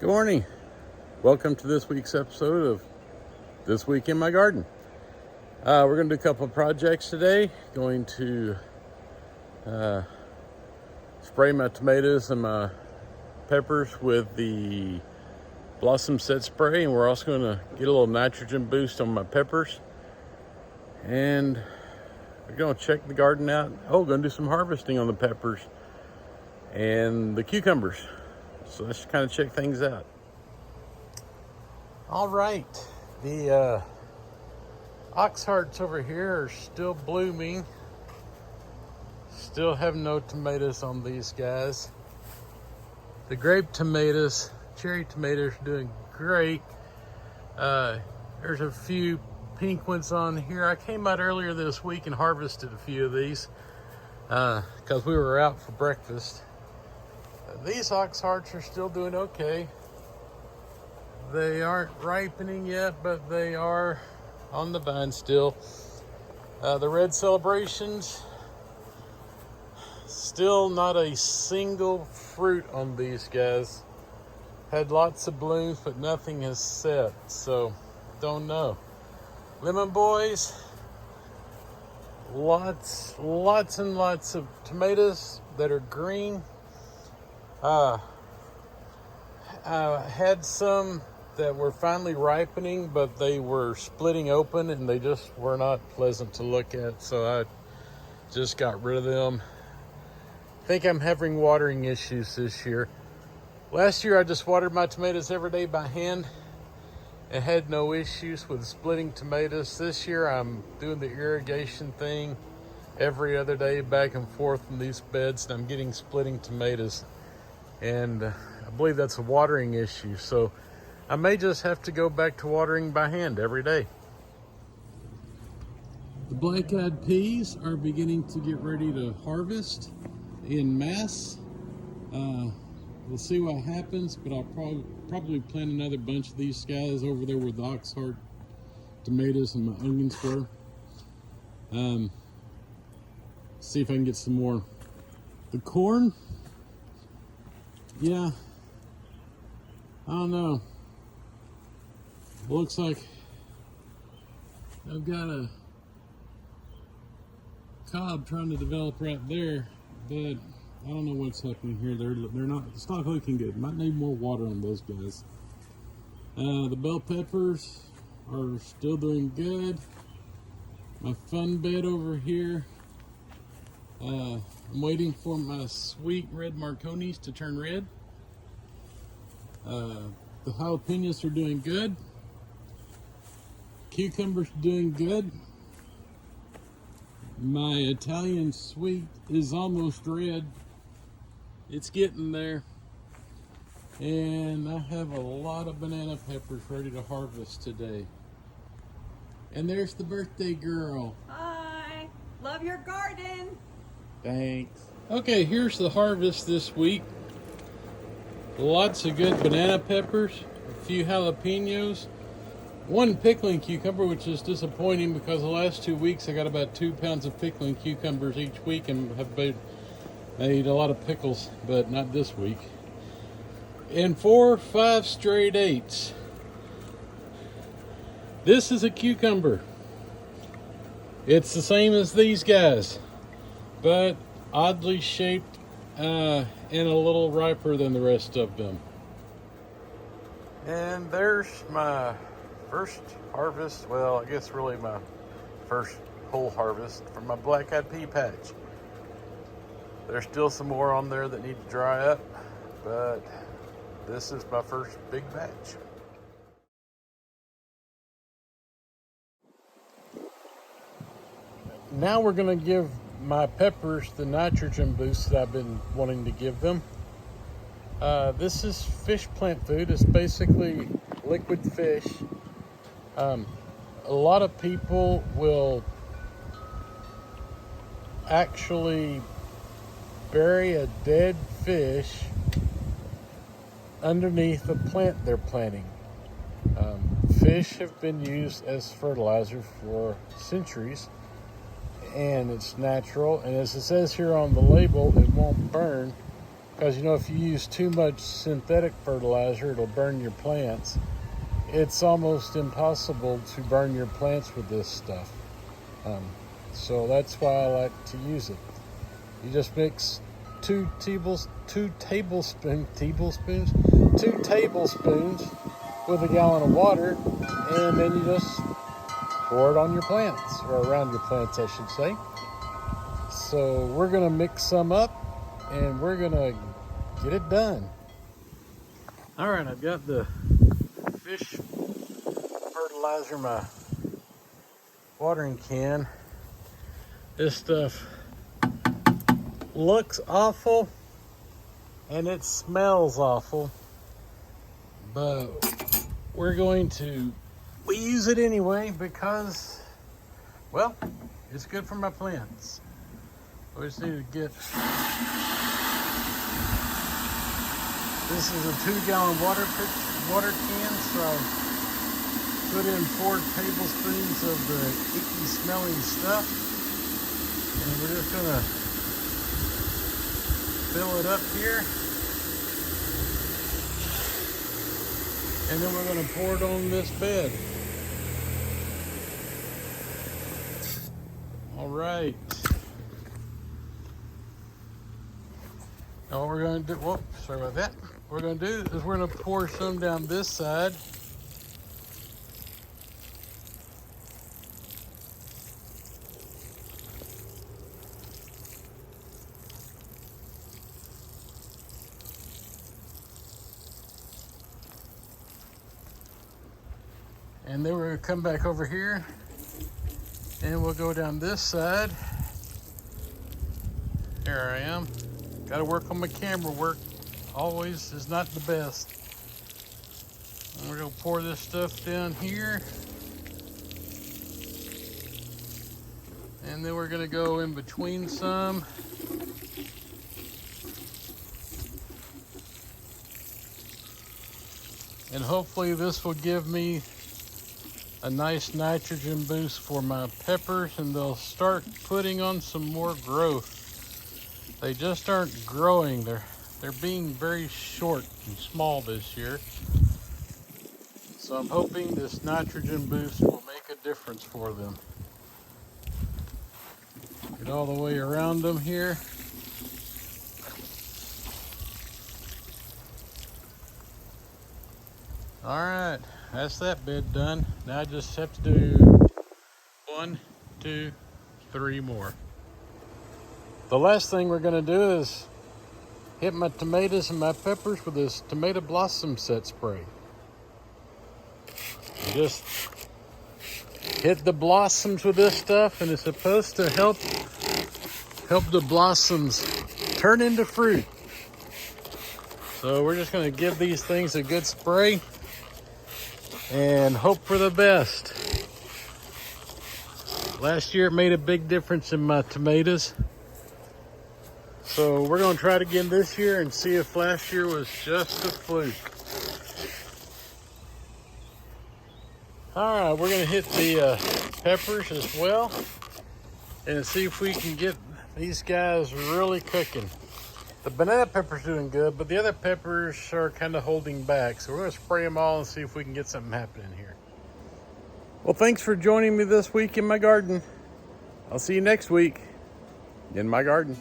Good morning. Welcome to this week's episode of This Week in My Garden. We're going to do a couple of projects today. Going to spray my tomatoes and my peppers with the Blossom Set spray, and we're also going to get a little nitrogen boost on my peppers. And we're going to check the garden out. We're going to do some harvesting on the peppers and the cucumbers. So let's kind of check things out. All right, the ox hearts over here are still blooming. Still have no tomatoes on these guys. The grape tomatoes, cherry tomatoes are doing great. There's a few pink ones on here. I came out earlier this week and harvested a few of these because we were out for breakfast. These ox hearts are still doing okay. They aren't ripening yet, but they are on the vine still. The red celebrations, still not a single fruit on these guys. Had lots of blooms, but nothing has set, so don't know. Lemon boys, lots and lots of tomatoes that are green. I had some that were finally ripening, but they were splitting open and they just were not pleasant to look at, so I just got rid of them. I think I'm having watering issues this year. Last year I just watered my tomatoes every day by hand and had no issues with splitting tomatoes. This year I'm doing the irrigation thing every other day back and forth in these beds, and I'm getting splitting tomatoes. And I believe that's a watering issue, so I may just have to go back to watering by hand every day. The black-eyed peas are beginning to get ready to harvest in mass. We'll see what happens, but I'll probably plant another bunch of these guys over there where the oxheart tomatoes and my onions were. See if I can get some more. The corn, yeah, I don't know. Looks like I've got a cob trying to develop right there, but I don't know what's happening here. They're not. It's not looking good. Might need more water on those guys. The bell peppers are still doing good. My fun bed over here. I'm waiting for my sweet red Marconis to turn red. The jalapenos are doing good. Cucumbers doing good. My Italian sweet is almost red. It's getting there. And I have a lot of banana peppers ready to harvest today. And there's the birthday girl. Hi, love your garden. Thanks. Okay, here's the harvest this week. Lots of good banana peppers, a few jalapenos, one pickling cucumber, which is disappointing because the last 2 weeks I got about 2 pounds of pickling cucumbers each week and have made a lot of pickles, but not this week. And 4 or 5 straight 8s. This is a cucumber. It's the same as these guys, but oddly shaped and a little riper than the rest of them. And there's my first harvest, well, I guess really my first whole harvest from my black-eyed pea patch. There's still some more on there that need to dry up, but this is my first big batch. Now we're going to give my peppers the nitrogen boost that I've been wanting to give them. This is fish plant food. It's basically liquid fish. A lot of people will actually bury a dead fish underneath the plant they're planting. Fish have been used as fertilizer for centuries, and it's natural, and as it says here on the label, it won't burn. Because, you know, if you use too much synthetic fertilizer, it'll burn your plants. It's almost impossible to burn your plants with this stuff. So that's why I like to use it. You just mix two tablespoons with a gallon of water, and then you just pour it on your plants, or around your plants, I should say. So we're gonna mix some up, and we're gonna get it done. All right, I've got the fish fertilizer, my watering can. This stuff looks awful and it smells awful, but we use it anyway because, well, it's good for my plants. We just need to get, this is a 2-gallon water can, so I put in 4 tablespoons of the icky smelling stuff, and we're just gonna fill it up here, and then we're gonna pour it on this bed. All right. Now what we're gonna do, whoop, sorry about that. What we're gonna do is we're gonna pour some down this side. And then we're gonna come back over here and we'll go down this side. Here I am. Gotta work on my camera work. Always is not the best. And we're gonna pour this stuff down here. And then we're gonna go in between some. And hopefully this will give me a nice nitrogen boost for my peppers, and they'll start putting on some more growth. They just aren't growing. They're being very short and small this year. So I'm hoping this nitrogen boost will make a difference for them. Get all the way around them here. All right, that's that bed done. Now I just have to do 1, 2, 3 more. The last thing we're gonna do is hit my tomatoes and my peppers with this tomato blossom set spray. You just hit the blossoms with this stuff, and it's supposed to help the blossoms turn into fruit. So we're just gonna give these things a good spray and hope for the best. Last year it made a big difference in my tomatoes. So we're gonna try it again this year and see if last year was just a fluke. All right, we're gonna hit the peppers as well and see if we can get these guys really cooking. The banana pepper's doing good, but the other peppers are kind of holding back. So we're gonna spray them all and see if we can get something happening here. Well, thanks for joining me this week in my garden. I'll see you next week in my garden.